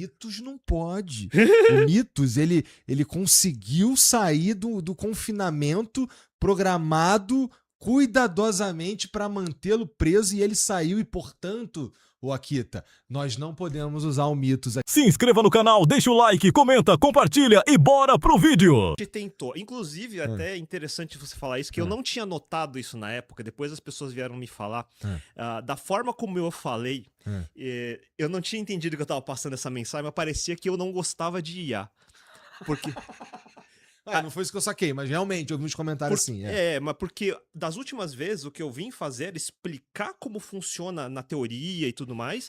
Mitos não pode. O Mitos, ele conseguiu sair do confinamento programado cuidadosamente para mantê-lo preso e ele saiu e, portanto, ô Akita, nós não podemos usar o Mitos aqui. Se inscreva no canal, deixa o like, comenta, compartilha e bora pro vídeo! A gente tentou. Inclusive, até é interessante você falar isso, que eu não tinha notado isso na época, depois as pessoas vieram me falar. Da forma como eu falei, eu não tinha entendido que eu tava passando essa mensagem, mas parecia que eu não gostava de IA. Porque... Não foi isso que eu saquei, mas realmente, alguns comentários sim. Mas porque das últimas vezes o que eu vim fazer era explicar como funciona na teoria e tudo mais,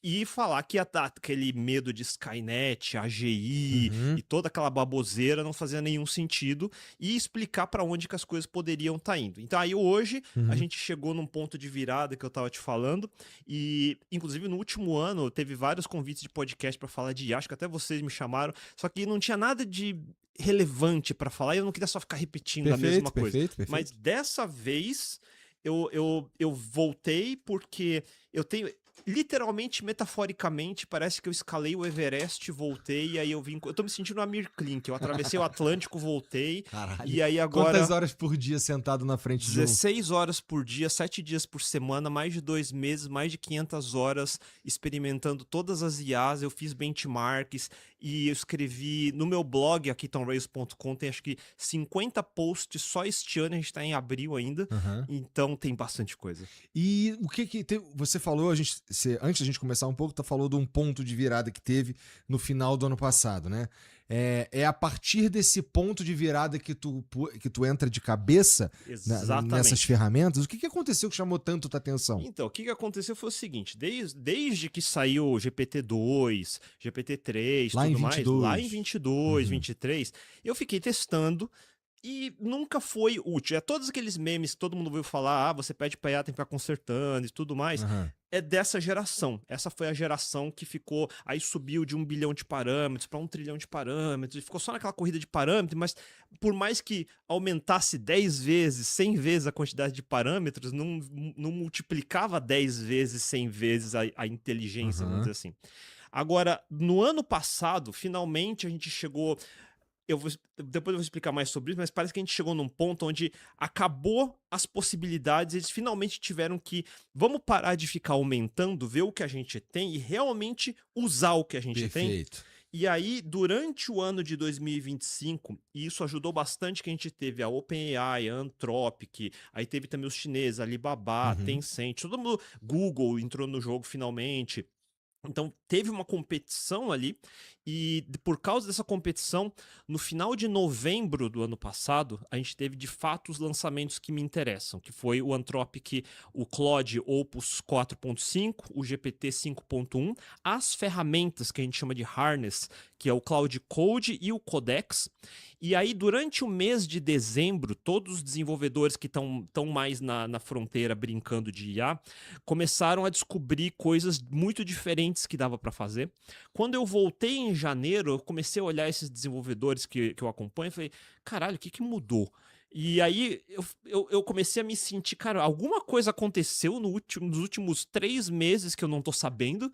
e falar que aquele medo de Skynet, AGI e toda aquela baboseira não fazia nenhum sentido, e explicar para onde que as coisas poderiam estar indo. Então aí hoje a gente chegou num ponto de virada que eu tava te falando, e inclusive no último ano teve vários convites de podcast para falar de IA, acho que até vocês me chamaram, só que não tinha nada de relevante para falar, e eu não queria só ficar repetindo a mesma coisa. Perfeito. Mas dessa vez eu voltei porque eu tenho... Literalmente, metaforicamente, parece que eu escalei o Everest, voltei, e aí eu tô me sentindo Amir Klink, eu atravessei o Atlântico, voltei. Caralho. E aí agora... Quantas horas por dia sentado na frente de 16 horas por dia, 7 dias por semana, mais de 2 meses, mais de 500 horas experimentando todas as IAs, eu fiz benchmarks, e eu escrevi no meu blog, akitonrails.com, tem acho que 50 posts só este ano, a gente tá em abril ainda, então tem bastante coisa. E o que você falou, antes da gente começar um pouco, tu falou de um ponto de virada que teve no final do ano passado, né? É a partir desse ponto de virada que tu entra de cabeça nessas ferramentas. O que aconteceu que chamou tanto tua atenção? Então, o que aconteceu foi o seguinte, desde que saiu o GPT-2, GPT-3, tudo mais, lá em 22, 23, eu fiquei testando e nunca foi útil. Todos aqueles memes que todo mundo ouviu falar, você pede pra IA, tem que ficar consertando e tudo mais, é dessa geração. Essa foi a geração que ficou, aí subiu de 1 bilhão de parâmetros para 1 trilhão de parâmetros, e ficou só naquela corrida de parâmetros, mas por mais que aumentasse 10 vezes, 100 vezes a quantidade de parâmetros, não multiplicava 10 vezes, 100 vezes a inteligência, vamos dizer assim. Agora, no ano passado, finalmente a gente chegou... depois eu vou explicar mais sobre isso, mas parece que a gente chegou num ponto onde acabou as possibilidades, eles finalmente tiveram que, vamos parar de ficar aumentando, ver o que a gente tem e realmente usar o que a gente tem. E aí, durante o ano de 2025, e isso ajudou bastante, que a gente teve a OpenAI, a Anthropic, aí teve também os chineses, a Alibaba, Tencent, todo mundo, Google entrou no jogo finalmente. Então, teve uma competição ali, e por causa dessa competição, no final de novembro do ano passado, a gente teve de fato os lançamentos que me interessam, que foi o Anthropic, o Claude Opus 4.5, o GPT 5.1, as ferramentas que a gente chama de Harness, que é o Cloud Code e o Codex. E aí, durante o mês de dezembro, todos os desenvolvedores que estão mais na fronteira brincando de IA, começaram a descobrir coisas muito diferentes que dava para fazer. Quando eu voltei em janeiro, eu comecei a olhar esses desenvolvedores que eu acompanho e falei, caralho, o que mudou? E aí eu comecei a me sentir, cara, alguma coisa aconteceu nos últimos 3 meses que eu não tô sabendo,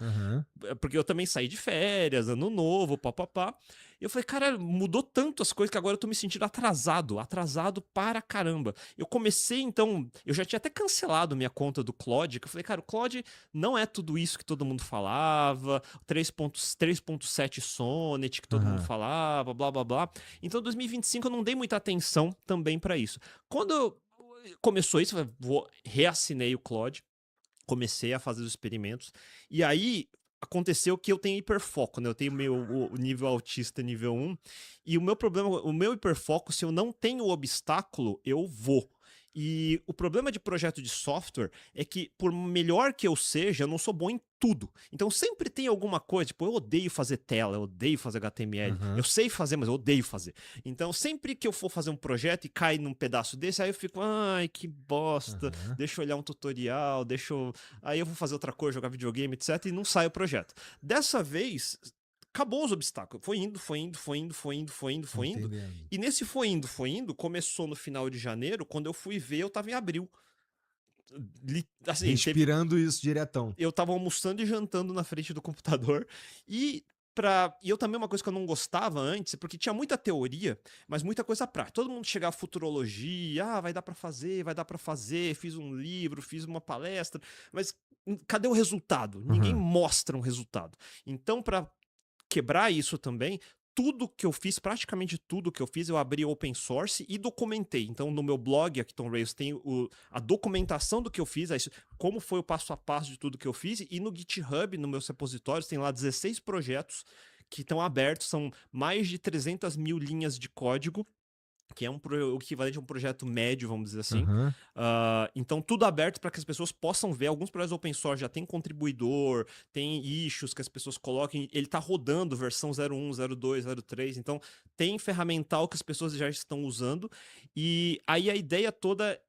porque eu também saí de férias, ano novo, papapá. E eu falei, cara, mudou tanto as coisas que agora eu tô me sentindo atrasado para caramba. Eu comecei, então, eu já tinha até cancelado minha conta do Claude, que eu falei, cara, o Claude não é tudo isso que todo mundo falava, 3.7 Sonnet que todo mundo falava, blá, blá, blá. Então, em 2025 eu não dei muita atenção também para isso. Quando começou isso, eu reassinei o Claude, comecei a fazer os experimentos, e aí aconteceu que eu tenho hiperfoco, né? Eu tenho o nível autista nível 1, e o meu problema, o meu hiperfoco, se eu não tenho o obstáculo, eu vou. E o problema de projeto de software é que, por melhor que eu seja, eu não sou bom em tudo. Então sempre tem alguma coisa, tipo, eu odeio fazer tela, eu odeio fazer HTML, eu sei fazer, mas eu odeio fazer. Então sempre que eu for fazer um projeto e cai num pedaço desse, aí eu fico, ai, que bosta, deixa eu olhar um tutorial, aí eu vou fazer outra coisa, jogar videogame, etc, e não sai o projeto. Dessa vez, acabou os obstáculos. Foi indo. E nesse foi indo, começou no final de janeiro, quando eu fui ver, eu tava em abril. Assim, respirando isso diretão. Eu tava almoçando e jantando na frente do computador, e E eu também, uma coisa que eu não gostava antes, porque tinha muita teoria, mas muita coisa prática. Todo mundo chegava a futurologia, vai dar pra fazer, fiz um livro, fiz uma palestra, mas cadê o resultado? Ninguém mostra um resultado. Então, pra quebrar isso também, tudo que eu fiz, praticamente tudo que eu fiz, eu abri open source e documentei. Então, no meu blog, Hackathon Rails, tem a documentação do que eu fiz, como foi o passo a passo de tudo que eu fiz, e no GitHub, no meus repositórios, tem lá 16 projetos que estão abertos, são mais de 300 mil linhas de código, que é o equivalente a um projeto médio, vamos dizer assim. Então, tudo aberto para que as pessoas possam ver. Alguns projetos open source já tem contribuidor, tem issues que as pessoas coloquem. Ele está rodando versão 01, 02, 03. Então, tem ferramental que as pessoas já estão usando. E aí a ideia toda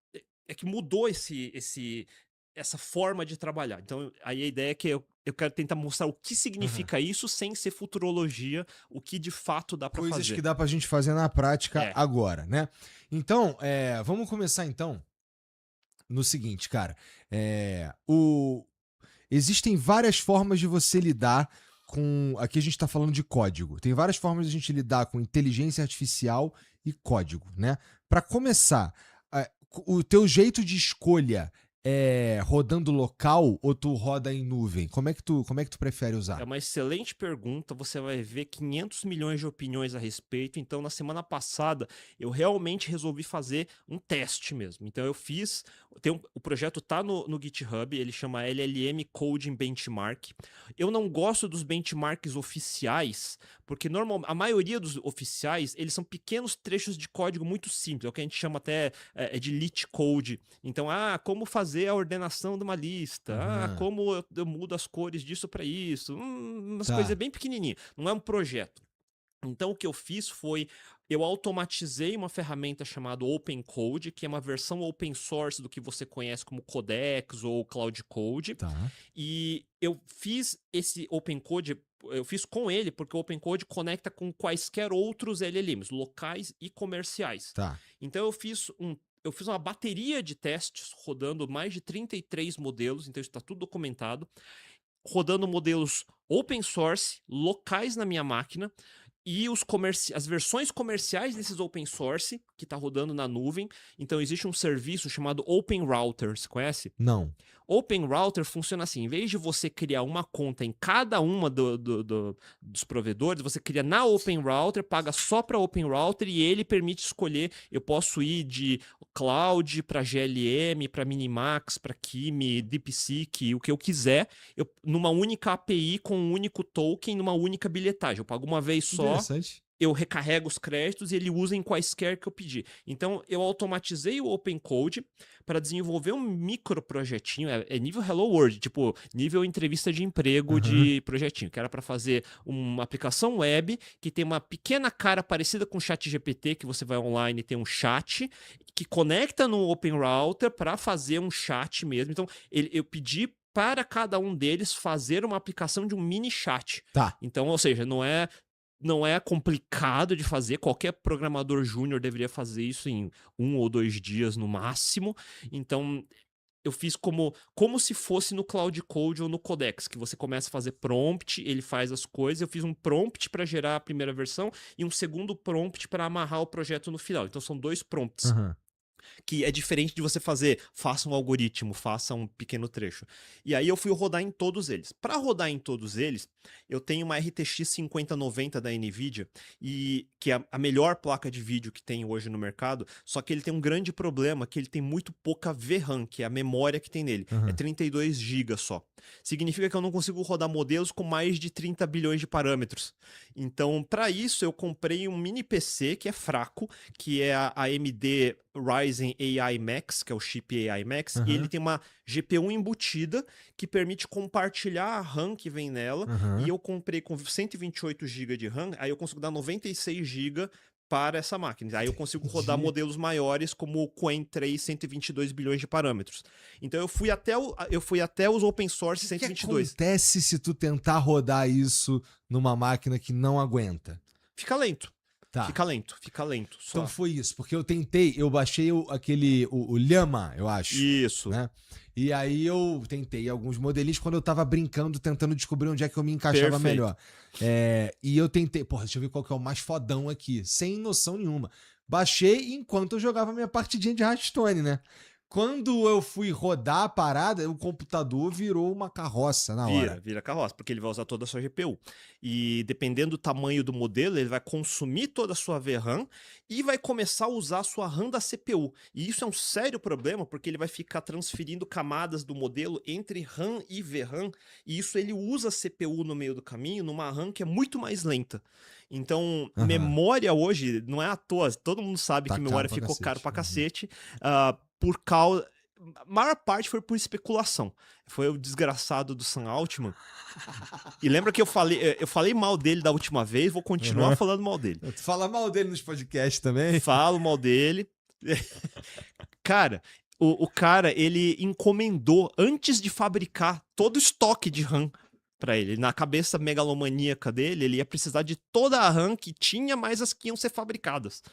é que mudou essa forma de trabalhar. Então, aí a ideia é que eu quero tentar mostrar o que significa isso sem ser futurologia, o que de fato dá pra fazer. Coisas que dá pra gente fazer na prática agora, né? Então, vamos começar então no seguinte, cara. Existem várias formas de você lidar com... Aqui a gente tá falando de código. Tem várias formas de a gente lidar com inteligência artificial e código, né? Pra começar, o teu jeito de escolha rodando local ou tu roda em nuvem? Como é que tu prefere usar? É uma excelente pergunta, você vai ver 500 milhões de opiniões a respeito. Então, na semana passada, eu realmente resolvi fazer um teste mesmo. Então, eu fiz... o projeto tá no GitHub, ele chama LLM Coding Benchmark. Eu não gosto dos benchmarks oficiais, porque a maioria dos oficiais, eles são pequenos trechos de código muito simples, é o que a gente chama até de lit code. Então, como fazer a ordenação de uma lista, como eu mudo as cores disso para isso, umas coisas bem pequenininhas, não é um projeto. Então, o que eu fiz foi, eu automatizei uma ferramenta chamada OpenCode, que é uma versão open source do que você conhece como Codex ou Cloud Code. E eu fiz esse OpenCode, eu fiz com ele, porque o OpenCode conecta com quaisquer outros LLMs, locais e comerciais. Então, eu fiz uma bateria de testes rodando mais de 33 modelos, então isso está tudo documentado, rodando modelos open source, locais na minha máquina, e as versões comerciais desses open source, que está rodando na nuvem. Então existe um serviço chamado Open Router, você conhece? Não. Open Router funciona assim, em vez de você criar uma conta em cada uma dos provedores, você cria na Open Router, paga só para Open Router e ele permite escolher, eu posso ir de Cloud para GLM, para Minimax, para Kimi, DeepSeek, o que eu quiser, numa única API com um único token, numa única bilhetagem. Eu pago uma vez só. Eu recarrego os créditos e ele usa em quaisquer que eu pedir. Então, eu automatizei o OpenCode para desenvolver um micro projetinho, é nível Hello World, tipo, nível entrevista de emprego de projetinho, que era para fazer uma aplicação web que tem uma pequena cara parecida com o ChatGPT, que você vai online e tem um chat, que conecta no Open Router para fazer um chat mesmo. Então, eu pedi para cada um deles fazer uma aplicação de um mini chat. Então, ou seja, não é complicado de fazer, qualquer programador júnior deveria fazer isso em 1 ou 2 dias no máximo. Então, eu fiz como se fosse no Cloud Code ou no Codex, que você começa a fazer prompt, ele faz as coisas. Eu fiz um prompt para gerar a primeira versão e um segundo prompt para amarrar o projeto no final. Então, são 2 prompts. Que é diferente de você faça um algoritmo, faça um pequeno trecho. E aí eu fui rodar em todos eles. Para rodar em todos eles, eu tenho uma RTX 5090 da NVIDIA, que é a melhor placa de vídeo que tem hoje no mercado, só que ele tem um grande problema, que ele tem muito pouca VRAM, que é a memória que tem nele. É 32 GB só. Significa que eu não consigo rodar modelos com mais de 30 bilhões de parâmetros. Então, para isso, eu comprei um mini PC que é fraco, que é a AMD Ryzen AI Max, que é o chip AI Max, e ele tem uma GPU embutida que permite compartilhar a RAM que vem nela, e eu comprei com 128 GB de RAM, aí eu consigo dar 96 GB para essa máquina. Aí eu consigo rodar modelos maiores como o Qwen 3, 122 bilhões de parâmetros. Então eu fui até os open source 122. O que acontece se tu tentar rodar isso numa máquina que não aguenta? Fica lento. Fica lento. Só. Então foi isso, porque eu baixei o Llama, eu acho. Isso. Né? E aí eu tentei alguns modelinhos quando eu tava brincando, tentando descobrir onde é que eu me encaixava melhor. E eu tentei, deixa eu ver qual que é o mais fodão aqui, sem noção nenhuma. Baixei enquanto eu jogava minha partidinha de Hearthstone, né? Quando eu fui rodar a parada, o computador virou uma carroça na hora. Vira carroça, porque ele vai usar toda a sua GPU. E dependendo do tamanho do modelo, ele vai consumir toda a sua VRAM e vai começar a usar a sua RAM da CPU. E isso é um sério problema, porque ele vai ficar transferindo camadas do modelo entre RAM e VRAM, e isso ele usa a CPU no meio do caminho, numa RAM que é muito mais lenta. Então, memória hoje, não é à toa, todo mundo sabe que memória ficou caro pra cacete, por causa... A maior parte foi por especulação. Foi o desgraçado do Sam Altman. E lembra que eu falei mal dele da última vez, vou continuar falando mal dele. Tu fala mal dele nos podcasts também? Falo mal dele. Cara, o cara, ele encomendou, antes de fabricar todo o estoque de RAM pra ele. Na cabeça megalomaníaca dele, ele ia precisar de toda a RAM que tinha, mais as que iam ser fabricadas.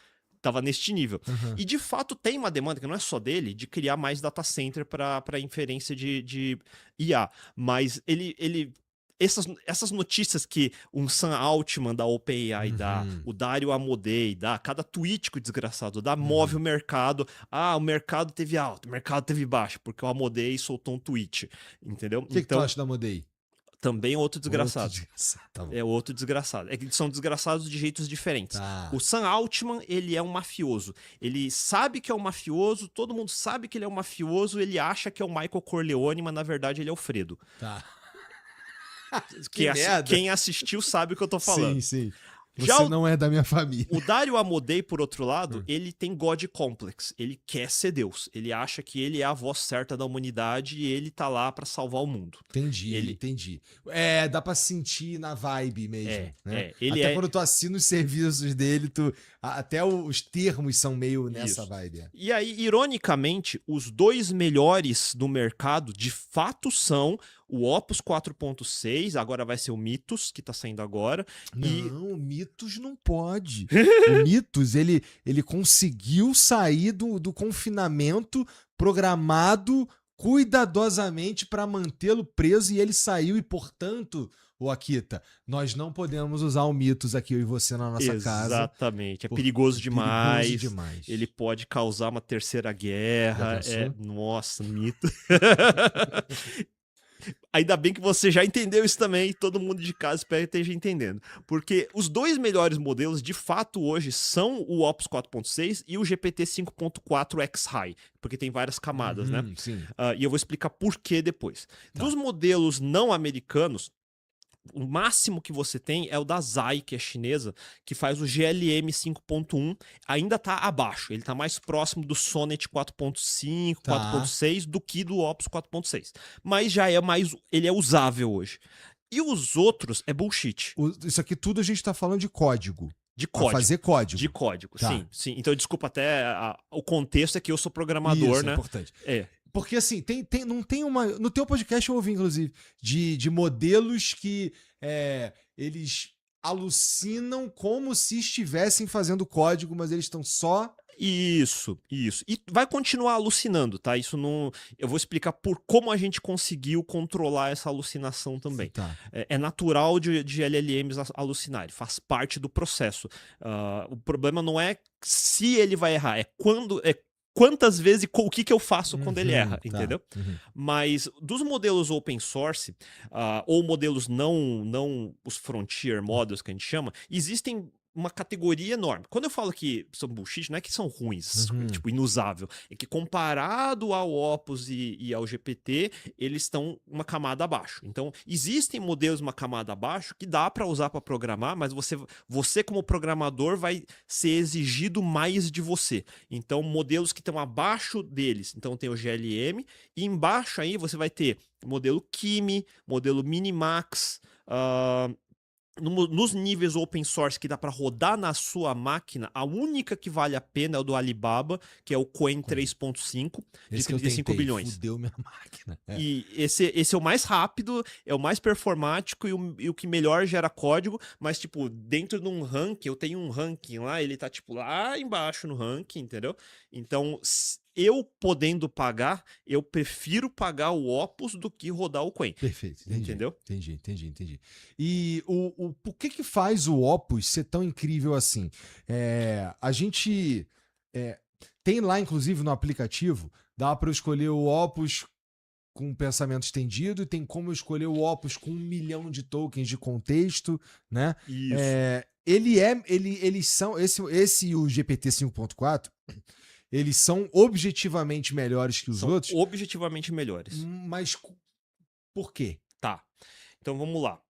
Tava neste nível. E de fato tem uma demanda, que não é só dele, de criar mais data center para inferência de IA. Mas essas notícias que um Sam Altman da OpenAI dá, o Dario Amodei dá, cada tweet que o desgraçado dá, move o mercado. O mercado teve alta, o mercado teve baixo, porque o Amodei soltou um tweet, entendeu? O que tu acha da Amodei? Também outro desgraçado. Tá bom. É outro desgraçado. É que são desgraçados de jeitos diferentes. O Sam Altman, ele é um mafioso. Ele sabe que é um mafioso, todo mundo sabe que ele é um mafioso, ele acha que é o Michael Corleone, mas na verdade ele é o Fredo. Tá. Quem assistiu sabe o que eu tô falando. Sim. Você não é da minha família. O Dario Amodei, por outro lado, ele tem God Complex. Ele quer ser Deus. Ele acha que ele é a voz certa da humanidade e ele tá lá pra salvar o mundo. Entendi. Dá pra sentir na vibe mesmo, né? Quando tu assina os serviços dele, até os termos são meio nessa vibe. E aí, ironicamente, os dois melhores do mercado, de fato, são o Opus 4.6, agora vai ser o Mythos, que tá saindo agora. Não, o Mythos não pode. O Mythos, ele conseguiu sair do confinamento programado cuidadosamente para mantê-lo preso e ele saiu e, portanto, Akita, nós não podemos usar o Mythos aqui, eu e você, na nossa casa. Exatamente, é perigoso demais. Ele pode causar uma terceira guerra. Nossa, Mythos. Ainda bem que você já entendeu isso também, e todo mundo de casa espero que esteja entendendo. Porque os dois melhores modelos, de fato, hoje, são o Opus 4.6 e o GPT 5.4 X-High, porque tem várias camadas, né? Sim. E eu vou explicar por que depois. Dos modelos não americanos, o máximo que você tem é o da Zai, que é chinesa, que faz o GLM 5.1, ainda tá abaixo, ele tá mais próximo do Sonnet 4.5, 4.6 do que do Opus 4.6. Mas já ele é usável hoje. E os outros é bullshit. Isso aqui tudo a gente tá falando de código. De código. Fazer código. De código, sim. Então, desculpa até, o contexto é que eu sou programador, isso, né? É importante. Porque assim, não tem uma... No teu podcast eu ouvi, inclusive, de modelos que eles alucinam como se estivessem fazendo código, mas eles estão só... Isso. E vai continuar alucinando, tá? Isso não... Eu vou explicar como a gente conseguiu controlar essa alucinação também. É natural de LLMs alucinarem, faz parte do processo. O problema não é se ele vai errar, é quantas vezes, o que eu faço quando ele erra, entendeu? Mas dos modelos open source, ou modelos não os frontier models que a gente chama, existem uma categoria enorme. Quando eu falo que são bullshit, não é que são ruins, tipo, inusável. É que comparado ao Opus e ao GPT, eles estão uma camada abaixo. Então, existem modelos uma camada abaixo que dá para usar para programar, mas você como programador vai ser exigido mais de você. Então, modelos que estão abaixo deles. Então, tem o GLM e embaixo aí você vai ter modelo Kimi, modelo Minimax, nos níveis open source que dá para rodar na sua máquina, a única que vale a pena é o do Alibaba, que é o Coin 3.5, de 35 bilhões. Fudeu minha máquina. E esse é o mais rápido, é o mais performático e o que melhor gera código, mas, tipo, dentro de um ranking, eu tenho um ranking lá, ele tá, tipo, lá embaixo no ranking, entendeu? Então, eu podendo pagar, eu prefiro pagar o Opus do que rodar o Qwen. Perfeito, entendi. Entendeu? Entendi. E por que faz o Opus ser tão incrível assim? A gente tem lá, inclusive, no aplicativo, dá para eu escolher o Opus com pensamento estendido e tem como eu escolher o Opus com 1 milhão de tokens de contexto, né? Isso. Eles são, esse e o GPT 5.4, eles são objetivamente melhores que os outros. Objetivamente melhores. Mas por quê? Tá. Então vamos lá.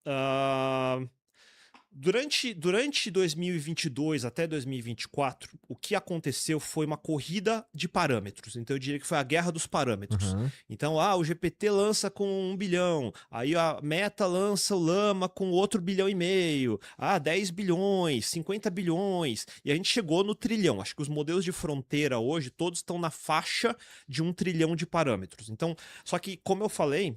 Durante 2022 até 2024, o que aconteceu foi uma corrida de parâmetros. Então eu diria que foi a guerra dos parâmetros. Uhum. Então, o GPT lança com 1 bilhão, aí a Meta lança o Llama com outro 1,5 bilhão, 10 bilhões, 50 bilhões, e a gente chegou no trilhão. Acho que os modelos de fronteira hoje, todos estão na faixa de 1 trilhão de parâmetros. Então, só que, como eu falei,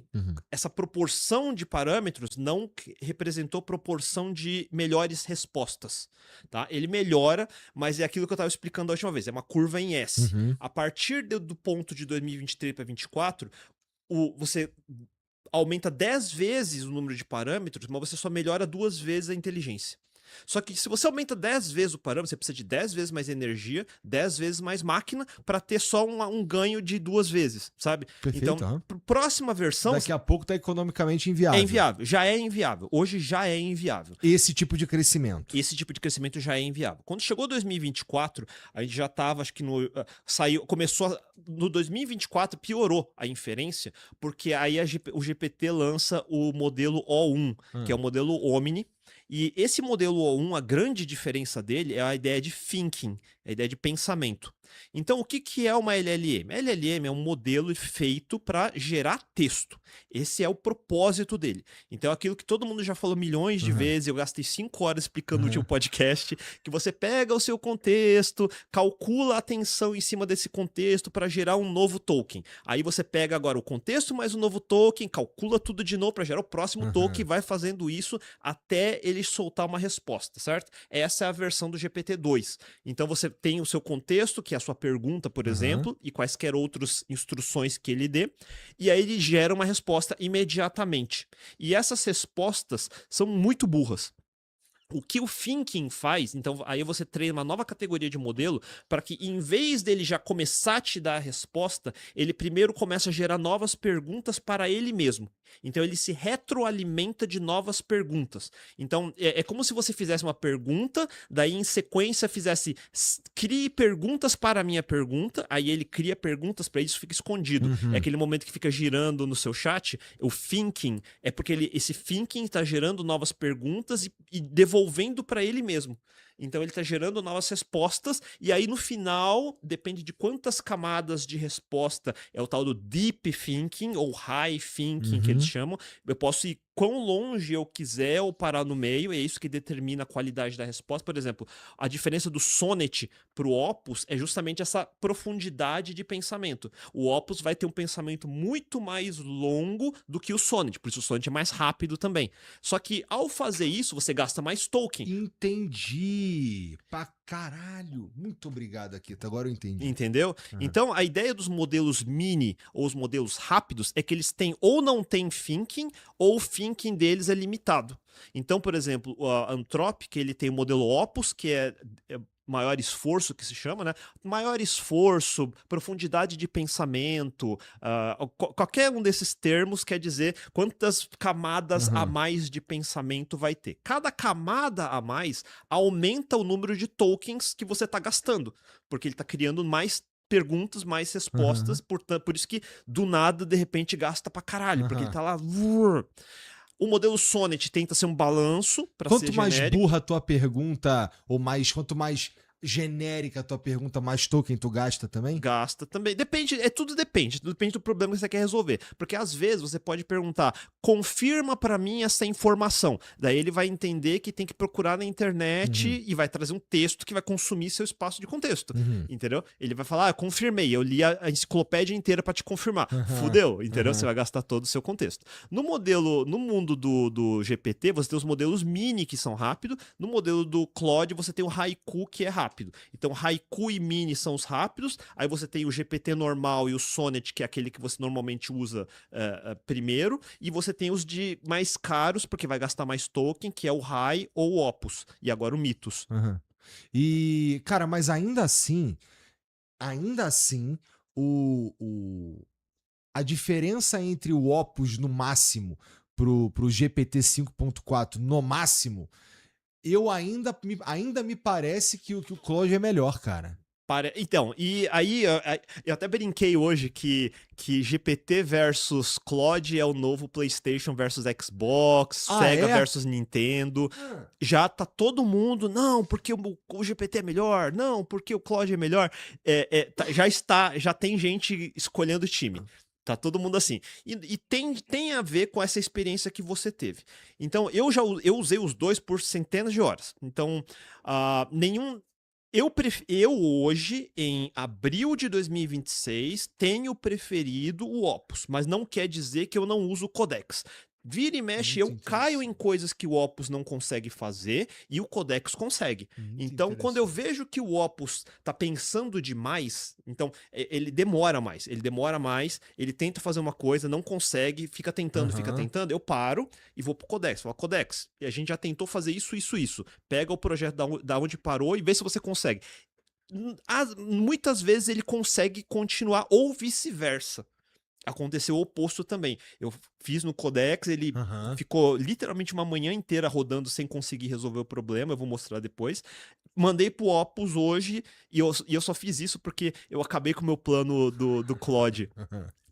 essa proporção de parâmetros não representou proporção de melhores respostas, tá? Ele melhora, mas é aquilo que eu estava explicando a última vez, é uma curva em S. A partir do ponto de 2023 para 2024, você aumenta 10 vezes o número de parâmetros, mas você só melhora 2 vezes a inteligência. Só que se você aumenta 10 vezes o parâmetro, você precisa de 10 vezes mais energia, 10 vezes mais máquina para ter só um ganho de 2 vezes, sabe? Perfeito, então, próxima versão... Daqui a pouco tá economicamente inviável. É inviável, já é inviável. Hoje já é inviável. Esse tipo de crescimento. Esse tipo de crescimento já é inviável. Quando chegou 2024, a gente já estava, acho que no 2024 piorou a inferência, porque aí o GPT lança o modelo O1, que é o modelo Omni. E esse modelo O1, a grande diferença dele é a ideia de thinking, a ideia de pensamento. Então, o que é uma LLM? A LLM é um modelo feito para gerar texto. Esse é o propósito dele. Então, aquilo que todo mundo já falou milhões de vezes, eu gastei 5 horas explicando no último podcast, que você pega o seu contexto, calcula a atenção em cima desse contexto para gerar um novo token. Aí você pega agora o contexto mais um novo token, calcula tudo de novo para gerar o próximo token, vai fazendo isso até ele soltar uma resposta, certo? Essa é a versão do GPT-2. Então, você tem o seu contexto, que é a sua pergunta, por exemplo, e quaisquer outras instruções que ele dê, e aí ele gera uma resposta imediatamente. E essas respostas são muito burras. O que o thinking faz, então aí você treina uma nova categoria de modelo para que, em vez dele já começar a te dar a resposta, ele primeiro começa a gerar novas perguntas para ele mesmo. Então ele se retroalimenta de novas perguntas. Então é como se você fizesse uma pergunta, daí em sequência crie perguntas para a minha pergunta, aí ele cria perguntas para isso, fica escondido. É aquele momento que fica girando no seu chat. O thinking é porque esse thinking está gerando novas perguntas e devolvendo para ele mesmo. Então ele está gerando novas respostas, e aí no final, depende de quantas camadas de resposta, é o tal do deep thinking ou high thinking que eles chamam. Eu posso ir quão longe eu quiser ou parar no meio, é isso que determina a qualidade da resposta. Por exemplo, a diferença do Sonnet para o Opus é justamente essa profundidade de pensamento. O Opus vai ter um pensamento muito mais longo do que o Sonnet, por isso o Sonnet é mais rápido também. Só que ao fazer isso, você gasta mais token. Entendi. Pra caralho. Muito obrigado, Akita. Agora eu entendi. Entendeu? Então, a ideia dos modelos mini ou os modelos rápidos é que eles têm ou não têm thinking, ou o thinking deles é limitado. Então, por exemplo, a Anthropic, ele tem o modelo Opus, que é maior esforço, que se chama, né? Maior esforço, profundidade de pensamento, qualquer um desses termos quer dizer quantas camadas a mais de pensamento vai ter. Cada camada a mais aumenta o número de tokens que você está gastando, porque ele está criando mais perguntas, mais respostas, por isso que do nada, de repente, gasta pra caralho, porque ele tá lá... O modelo Sonnet tenta ser um balanço para ser genérico. Quanto mais burra a tua pergunta, ou quanto mais genérica a tua pergunta, mais token tu gasta também? Gasta também. Depende, tudo depende do problema que você quer resolver. Porque às vezes você pode perguntar, confirma pra mim essa informação. Daí ele vai entender que tem que procurar na internet e vai trazer um texto que vai consumir seu espaço de contexto. Entendeu? Ele vai falar, confirmei, eu li a enciclopédia inteira pra te confirmar. Fudeu, entendeu? Você vai gastar todo o seu contexto. No mundo do GPT, você tem os modelos mini que são rápidos. No modelo do Claude, você tem o Haiku que é rápido. Então, Haiku e Mini são os rápidos, aí você tem o GPT normal e o Sonnet, que é aquele que você normalmente usa primeiro, e você tem os de mais caros, porque vai gastar mais token, que é o High ou o Opus, e agora o Mythos. E, cara, mas ainda assim, a diferença entre o Opus no máximo pro GPT 5.4 no máximo, ainda me parece que o Claude é melhor, cara. Então, e aí eu até brinquei hoje que GPT versus Claude é o novo PlayStation versus Xbox, Sega versus Nintendo. Já tá todo mundo, não, porque o GPT é melhor, não, porque o Claude é melhor. Já tem gente escolhendo o time. Tá todo mundo assim. E tem a ver com essa experiência que você teve. Então, eu usei os dois por centenas de horas. Então, Eu hoje, em abril de 2026, tenho preferido o Opus, mas não quer dizer que eu não uso o Codex. Vira e mexe, eu caio em coisas que o Opus não consegue fazer e o Codex consegue. Então, quando eu vejo que o Opus tá pensando demais, então ele demora mais, ele tenta fazer uma coisa, não consegue, fica tentando, eu paro e vou pro Codex. Falo, Codex, a gente já tentou fazer isso. Pega o projeto da onde parou e vê se você consegue. Muitas vezes ele consegue continuar ou vice-versa. Aconteceu o oposto também. Eu fiz no Codex, ele ficou literalmente uma manhã inteira rodando sem conseguir resolver o problema, eu vou mostrar depois. Mandei pro Opus hoje e eu só fiz isso porque eu acabei com o meu plano do Claude.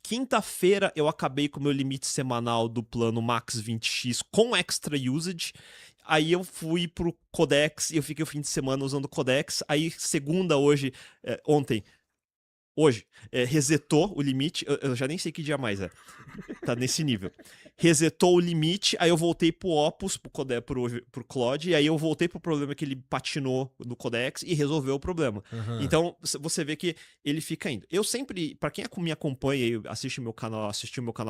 Quinta-feira eu acabei com o meu limite semanal do plano Max 20x com extra usage. Aí eu fui pro Codex e eu fiquei o fim de semana usando o Codex. Aí segunda Hoje, resetou o limite, eu já nem sei que dia mais é, tá nesse nível. Resetou o limite, aí eu voltei pro Opus, pro Claude, e aí eu voltei pro problema que ele patinou no Codex e resolveu o problema. Então, você vê que ele fica indo. Eu sempre, pra quem me acompanha e assistiu meu canal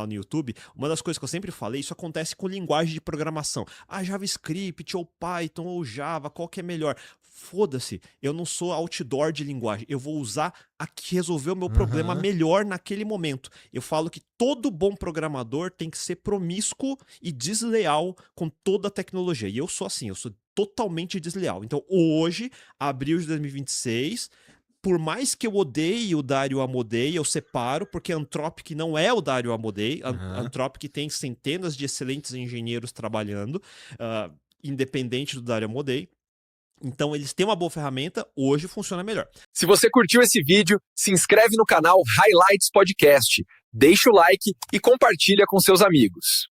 no YouTube, uma das coisas que eu sempre falei, isso acontece com linguagem de programação. JavaScript, ou Python, ou Java, qual que é melhor? Foda-se, eu não sou outdoor de linguagem, eu vou usar a que resolveu o meu problema melhor naquele momento. Eu falo que todo bom programador tem que ser promíscuo e desleal com toda a tecnologia. E eu sou assim, eu sou totalmente desleal. Então hoje, abril de 2026... Por mais que eu odeie o Dario Amodei, eu separo, porque Anthropic não é o Dario Amodei. Anthropic tem centenas de excelentes engenheiros trabalhando, independente do Dario Amodei. Então, eles têm uma boa ferramenta, hoje funciona melhor. Se você curtiu esse vídeo, se inscreve no canal Highlights Podcast, deixa o like e compartilha com seus amigos.